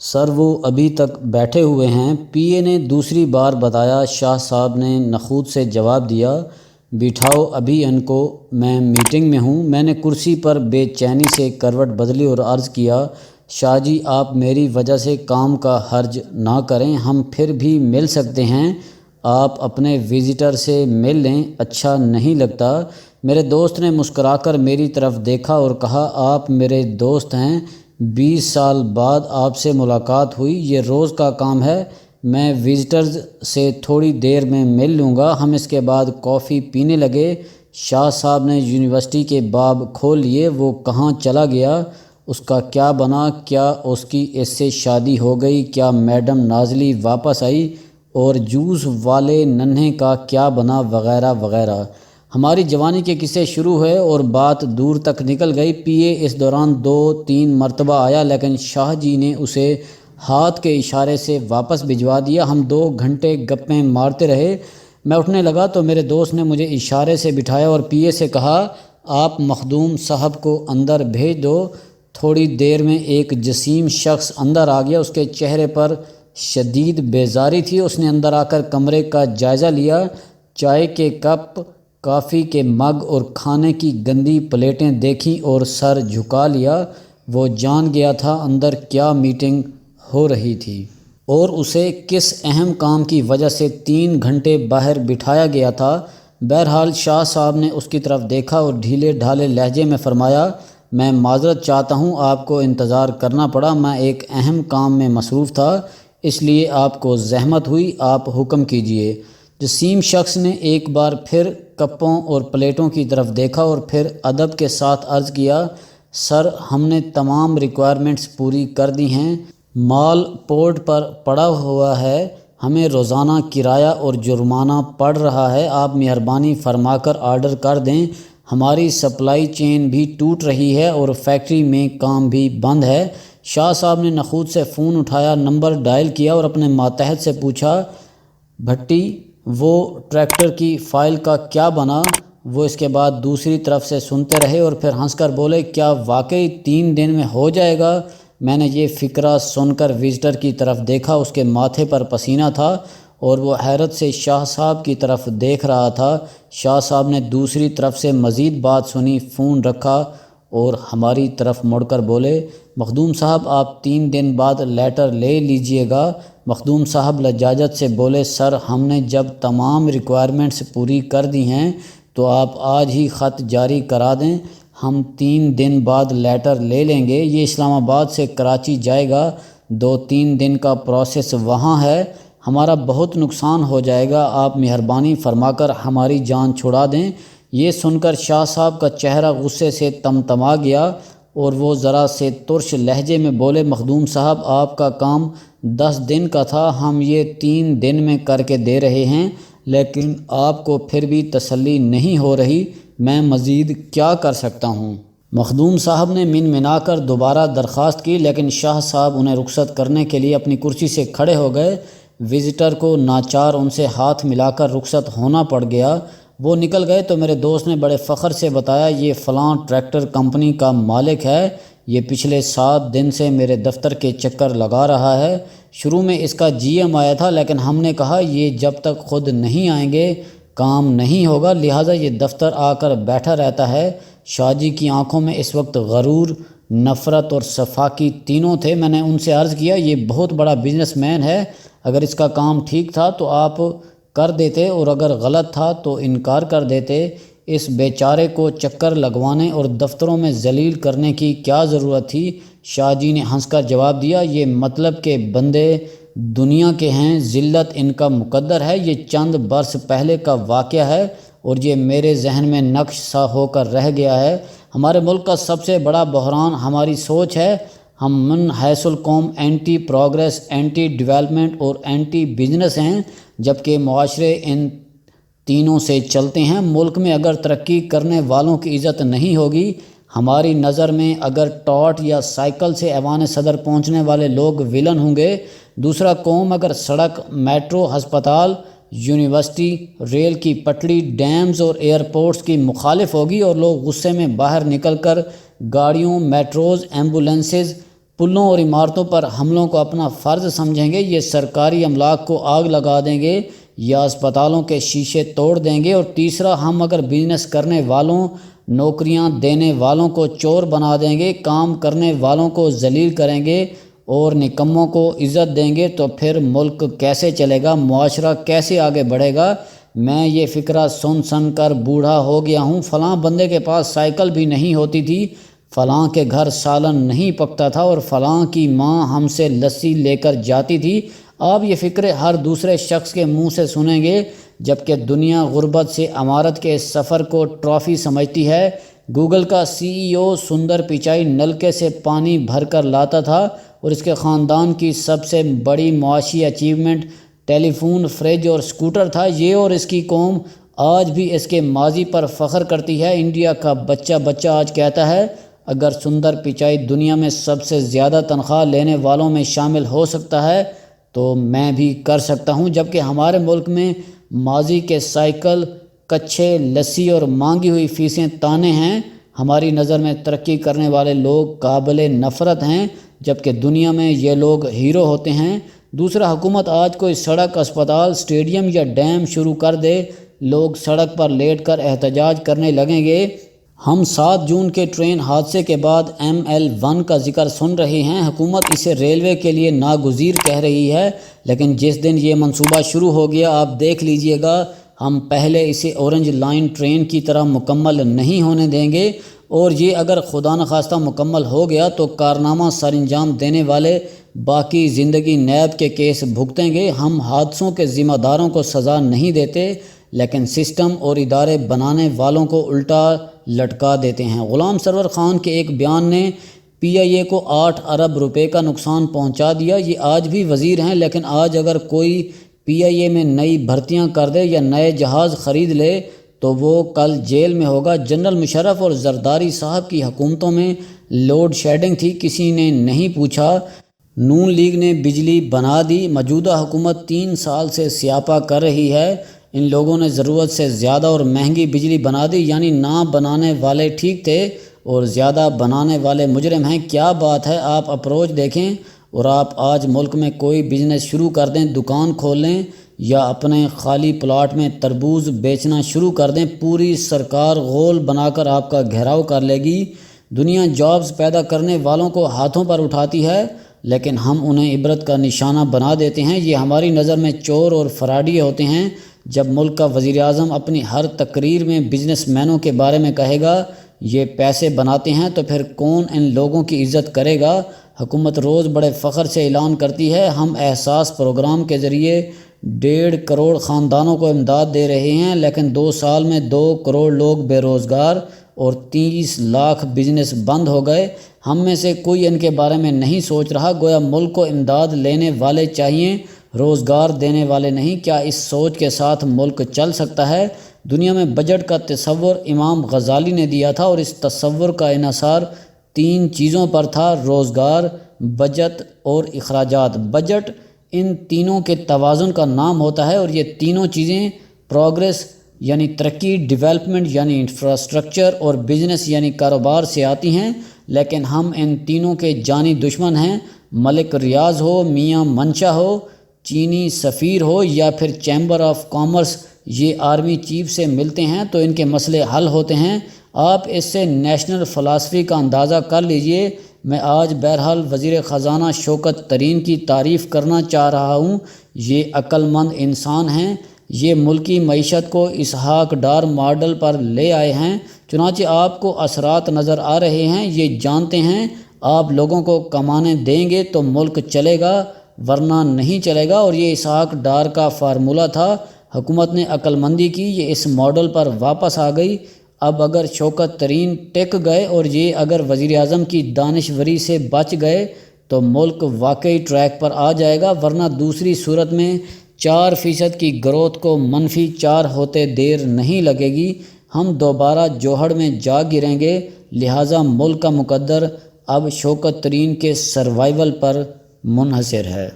سر وہ ابھی تک بیٹھے ہوئے ہیں۔ پی اے نے دوسری بار بتایا۔ شاہ صاحب نے نخوت سے جواب دیا، بٹھاؤ ابھی ان کو، میں میٹنگ میں ہوں۔ میں نے کرسی پر بے چینی سے کروٹ بدلی اور عرض کیا، شاہ جی آپ میری وجہ سے کام کا حرج نہ کریں، ہم پھر بھی مل سکتے ہیں، آپ اپنے وزٹر سے مل لیں، اچھا نہیں لگتا۔ میرے دوست نے مسکرا کر میری طرف دیکھا اور کہا، آپ میرے دوست ہیں، 20 سال بعد آپ سے ملاقات ہوئی، یہ روز کا کام ہے، میں وزٹرز سے تھوڑی دیر میں مل لوں گا۔ ہم اس کے بعد کافی پینے لگے۔ شاہ صاحب نے یونیورسٹی کے باب کھول لیے، وہ کہاں چلا گیا، اس کا کیا بنا، کیا اس کی اس سے شادی ہو گئی، کیا میڈم نازلی واپس آئی، اور جوس والے ننھے کا کیا بنا، وغیرہ وغیرہ۔ ہماری جوانی کے قصے شروع ہوئے اور بات دور تک نکل گئی۔ پی اے اس دوران 2-3 مرتبہ آیا، لیکن شاہ جی نے اسے ہاتھ کے اشارے سے واپس بھجوا دیا۔ ہم 2 گھنٹے گپیں مارتے رہے۔ میں اٹھنے لگا تو میرے دوست نے مجھے اشارے سے بٹھایا اور پی اے سے کہا، آپ مخدوم صاحب کو اندر بھیج دو۔ تھوڑی دیر میں ایک جسیم شخص اندر آ گیا، اس کے چہرے پر شدید بیزاری تھی۔ اس نے اندر آ کر کمرے کا جائزہ لیا، چائے کے کپ، کافی کے مگ اور کھانے کی گندی پلیٹیں دیکھیں اور سر جھکا لیا۔ وہ جان گیا تھا اندر کیا میٹنگ ہو رہی تھی اور اسے کس اہم کام کی وجہ سے 3 گھنٹے باہر بٹھایا گیا تھا۔ بہرحال شاہ صاحب نے اس کی طرف دیکھا اور ڈھیلے ڈھالے لہجے میں فرمایا، میں معذرت چاہتا ہوں آپ کو انتظار کرنا پڑا، میں ایک اہم کام میں مصروف تھا، اس لیے آپ کو زحمت ہوئی، آپ حکم کیجئے۔ جسیم شخص نے ایک بار پھر کپوں اور پلیٹوں کی طرف دیکھا اور پھر ادب کے ساتھ عرض کیا، سر ہم نے تمام ریکوائرمنٹس پوری کر دی ہیں، مال پورٹ پر پڑا ہوا ہے، ہمیں روزانہ کرایہ اور جرمانہ پڑ رہا ہے، آپ مہربانی فرما کر آرڈر کر دیں، ہماری سپلائی چین بھی ٹوٹ رہی ہے اور فیکٹری میں کام بھی بند ہے۔ شاہ صاحب نے نخوت سے فون اٹھایا، نمبر ڈائل کیا اور اپنے ماتحت سے پوچھا، بھٹی وہ ٹریکٹر کی فائل کا کیا بنا؟ وہ اس کے بعد دوسری طرف سے سنتے رہے اور پھر ہنس کر بولے، کیا واقعی 3 دن میں ہو جائے گا؟ میں نے یہ فقرہ سن کر وزٹر کی طرف دیکھا، اس کے ماتھے پر پسینہ تھا اور وہ حیرت سے شاہ صاحب کی طرف دیکھ رہا تھا۔ شاہ صاحب نے دوسری طرف سے مزید بات سنی، فون رکھا اور ہماری طرف مڑ کر بولے، مخدوم صاحب آپ 3 دن بعد لیٹر لے لیجئے گا۔ مخدوم صاحب لجاجت سے بولے، سر ہم نے جب تمام ریکوائرمنٹس پوری کر دی ہیں تو آپ آج ہی خط جاری کرا دیں، ہم 3 دن بعد لیٹر لے لیں گے، یہ اسلام آباد سے کراچی جائے گا، 2-3 دن کا پروسیس وہاں ہے، ہمارا بہت نقصان ہو جائے گا، آپ مہربانی فرما کر ہماری جان چھڑا دیں۔ یہ سن کر شاہ صاحب کا چہرہ غصے سے تمتما گیا اور وہ ذرا سے ترش لہجے میں بولے، مخدوم صاحب آپ کا کام 10 دن کا تھا، ہم یہ 3 دن میں کر کے دے رہے ہیں، لیکن آپ کو پھر بھی تسلی نہیں ہو رہی، میں مزید کیا کر سکتا ہوں؟ مخدوم صاحب نے منمنا کر دوبارہ درخواست کی، لیکن شاہ صاحب انہیں رخصت کرنے کے لیے اپنی کرسی سے کھڑے ہو گئے۔ وزٹر کو ناچار ان سے ہاتھ ملا کر رخصت ہونا پڑ گیا۔ وہ نکل گئے تو میرے دوست نے بڑے فخر سے بتایا، یہ فلاں ٹریکٹر کمپنی کا مالک ہے، یہ پچھلے 7 دن سے میرے دفتر کے چکر لگا رہا ہے، شروع میں اس کا جی ایم آیا تھا، لیکن ہم نے کہا یہ جب تک خود نہیں آئیں گے کام نہیں ہوگا، لہٰذا یہ دفتر آ کر بیٹھا رہتا ہے۔ شاہ جی کی آنکھوں میں اس وقت غرور، نفرت اور صفاقی تینوں تھے۔ میں نے ان سے عرض کیا، یہ بہت بڑا بزنس مین ہے، اگر اس کا کام ٹھیک تھا تو آپ کر دیتے اور اگر غلط تھا تو انکار کر دیتے، اس بیچارے کو چکر لگوانے اور دفتروں میں ذلیل کرنے کی کیا ضرورت تھی؟ شاہ جی نے ہنس کر جواب دیا، یہ مطلب کہ بندے دنیا کے ہیں، ذلت ان کا مقدر ہے، یہ چند برس پہلے کا واقعہ ہے اور یہ میرے ذہن میں نقش سا ہو کر رہ گیا ہے۔ ہمارے ملک کا سب سے بڑا بحران ہماری سوچ ہے، ہم من حیث القوم اینٹی پروگریس، اینٹی ڈیولپمنٹ اور اینٹی بزنس ہیں، جبکہ معاشرے ان تینوں سے چلتے ہیں۔ ملک میں اگر ترقی کرنے والوں کی عزت نہیں ہوگی، ہماری نظر میں اگر ٹاٹ یا سائیکل سے ایوان صدر پہنچنے والے لوگ ویلن ہوں گے، دوسرا قوم اگر سڑک، میٹرو، ہسپتال، یونیورسٹی، ریل کی پٹڑی، ڈیمز اور ایئرپورٹس کی مخالف ہوگی اور لوگ غصے میں باہر نکل کر گاڑیوں، میٹروز، ایمبولینسز، پلوں اور عمارتوں پر حملوں کو اپنا فرض سمجھیں گے، یہ سرکاری املاک کو آگ لگا دیں گے یا اسپتالوں کے شیشے توڑ دیں گے۔ اور تیسرا، ہم اگر بزنس کرنے والوں، نوکریاں دینے والوں کو چور بنا دیں گے، کام کرنے والوں کو ذلیل کریں گے اور نکموں کو عزت دیں گے، تو پھر ملک کیسے چلے گا، معاشرہ کیسے آگے بڑھے گا؟ میں یہ فقرہ سن کر بوڑھا ہو گیا ہوں۔ فلاں بندے کے پاس سائیکل بھی نہیں ہوتی تھی، فلاں کے گھر سالن نہیں پکتا تھا اور فلاں کی ماں ہم سے لسی لے کر جاتی تھی۔ آپ یہ فقرے ہر دوسرے شخص کے منہ سے سنیں گے، جبکہ دنیا غربت سے امارت کے اس سفر کو ٹرافی سمجھتی ہے۔ گوگل کا CEO سندر پچائی نلکے سے پانی بھر کر لاتا تھا اور اس کے خاندان کی سب سے بڑی معاشی اچیومنٹ ٹیلی فون، فریج اور سکوٹر تھا۔ یہ اور اس کی قوم آج بھی اس کے ماضی پر فخر کرتی ہے۔ انڈیا کا بچہ آج کہتا ہے، اگر سندر پچائی دنیا میں سب سے زیادہ تنخواہ لینے والوں میں شامل ہو سکتا ہے تو میں بھی کر سکتا ہوں۔ جبکہ ہمارے ملک میں ماضی کے سائیکل، کچھے، لسی اور مانگی ہوئی فیسیں تانے ہیں۔ ہماری نظر میں ترقی کرنے والے لوگ قابل نفرت ہیں، جبکہ دنیا میں یہ لوگ ہیرو ہوتے ہیں۔ دوسرا، حکومت آج کوئی سڑک، اسپتال، اسٹیڈیم یا ڈیم شروع کر دے، لوگ سڑک پر لیٹ کر احتجاج کرنے لگیں گے۔ ہم 7 جون کے ٹرین حادثے کے بعد ML1 کا ذکر سن رہے ہیں۔ حکومت اسے ریلوے کے لیے ناگزیر کہہ رہی ہے، لیکن جس دن یہ منصوبہ شروع ہو گیا، آپ دیکھ لیجئے گا، ہم پہلے اسے اورنج لائن ٹرین کی طرح مکمل نہیں ہونے دیں گے، اور یہ اگر خدا نخواستہ مکمل ہو گیا تو کارنامہ سر انجام دینے والے باقی زندگی نیب کے کیس بھگتیں گے۔ ہم حادثوں کے ذمہ داروں کو سزا نہیں دیتے، لیکن سسٹم اور ادارے بنانے والوں کو الٹا لٹکا دیتے ہیں۔ غلام سرور خان کے ایک بیان نے PIA کو 8 ارب روپے کا نقصان پہنچا دیا۔ یہ آج بھی وزیر ہیں، لیکن آج اگر کوئی PIA میں نئی بھرتیاں کر دے یا نئے جہاز خرید لے تو وہ کل جیل میں ہوگا۔ جنرل مشرف اور زرداری صاحب کی حکومتوں میں لوڈ شیڈنگ تھی، کسی نے نہیں پوچھا۔ نون لیگ نے بجلی بنا دی۔ موجودہ حکومت 3 سال سے سیاپا کر رہی ہے۔ ان لوگوں نے ضرورت سے زیادہ اور مہنگی بجلی بنا دی، یعنی نہ بنانے والے ٹھیک تھے اور زیادہ بنانے والے مجرم ہیں۔ کیا بات ہے، آپ اپروچ دیکھیں، اور آپ آج ملک میں کوئی بزنس شروع کر دیں، دکان کھول لیں یا اپنے خالی پلاٹ میں تربوز بیچنا شروع کر دیں، پوری سرکار غول بنا کر آپ کا گھیراؤ کر لے گی۔ دنیا جابز پیدا کرنے والوں کو ہاتھوں پر اٹھاتی ہے، لیکن ہم انہیں عبرت کا نشانہ بنا دیتے ہیں۔ یہ ہماری نظر میں چور اور فراڈی ہوتے ہیں۔ جب ملک کا وزیر اعظم اپنی ہر تقریر میں بزنس مینوں کے بارے میں کہے گا یہ پیسے بناتے ہیں، تو پھر کون ان لوگوں کی عزت کرے گا؟ حکومت روز بڑے فخر سے اعلان کرتی ہے، ہم احساس پروگرام کے ذریعے 1.5 کروڑ خاندانوں کو امداد دے رہے ہیں، لیکن 2 سال میں 2 کروڑ لوگ بے روزگار اور 30 لاکھ بزنس بند ہو گئے۔ ہم میں سے کوئی ان کے بارے میں نہیں سوچ رہا، گویا ملک کو امداد لینے والے چاہیے، روزگار دینے والے نہیں۔ کیا اس سوچ کے ساتھ ملک چل سکتا ہے؟ دنیا میں بجٹ کا تصور امام غزالی نے دیا تھا، اور اس تصور کا انحصار 3 چیزوں پر تھا: روزگار، بچت اور اخراجات۔ بجٹ ان تینوں کے توازن کا نام ہوتا ہے، اور یہ تینوں چیزیں پروگریس یعنی ترقی، ڈیولپمنٹ یعنی انفراسٹرکچر، اور بزنس یعنی کاروبار سے آتی ہیں۔ لیکن ہم ان تینوں کے جانی دشمن ہیں۔ ملک ریاض ہو، میاں منشا ہو، چینی سفیر ہو یا پھر چیمبر آف کامرس، یہ آرمی چیف سے ملتے ہیں تو ان کے مسئلے حل ہوتے ہیں۔ آپ اس سے نیشنل فلاسفی کا اندازہ کر لیجئے۔ میں آج بہرحال وزیر خزانہ شوکت ترین کی تعریف کرنا چاہ رہا ہوں۔ یہ عقل مند انسان ہیں۔ یہ ملکی معیشت کو اسحاق ڈار ماڈل پر لے آئے ہیں۔ چنانچہ آپ کو اثرات نظر آ رہے ہیں۔ یہ جانتے ہیں آپ لوگوں کو کمانے دیں گے تو ملک چلے گا، ورنہ نہیں چلے گا، اور یہ اسحاق ڈار کا فارمولہ تھا۔ حکومت نے عقل مندی کی، یہ اس ماڈل پر واپس آ گئی۔ اب اگر شوکت ترین ٹک گئے اور یہ اگر وزیر اعظم کی دانشوری سے بچ گئے تو ملک واقعی ٹریک پر آ جائے گا، ورنہ دوسری صورت میں 4% کی گروتھ کو -4 ہوتے دیر نہیں لگے گی۔ ہم دوبارہ جوہڑ میں جا گریں گے۔ لہٰذا ملک کا مقدر اب شوکت ترین کے سروائیول پر منحصر ہے۔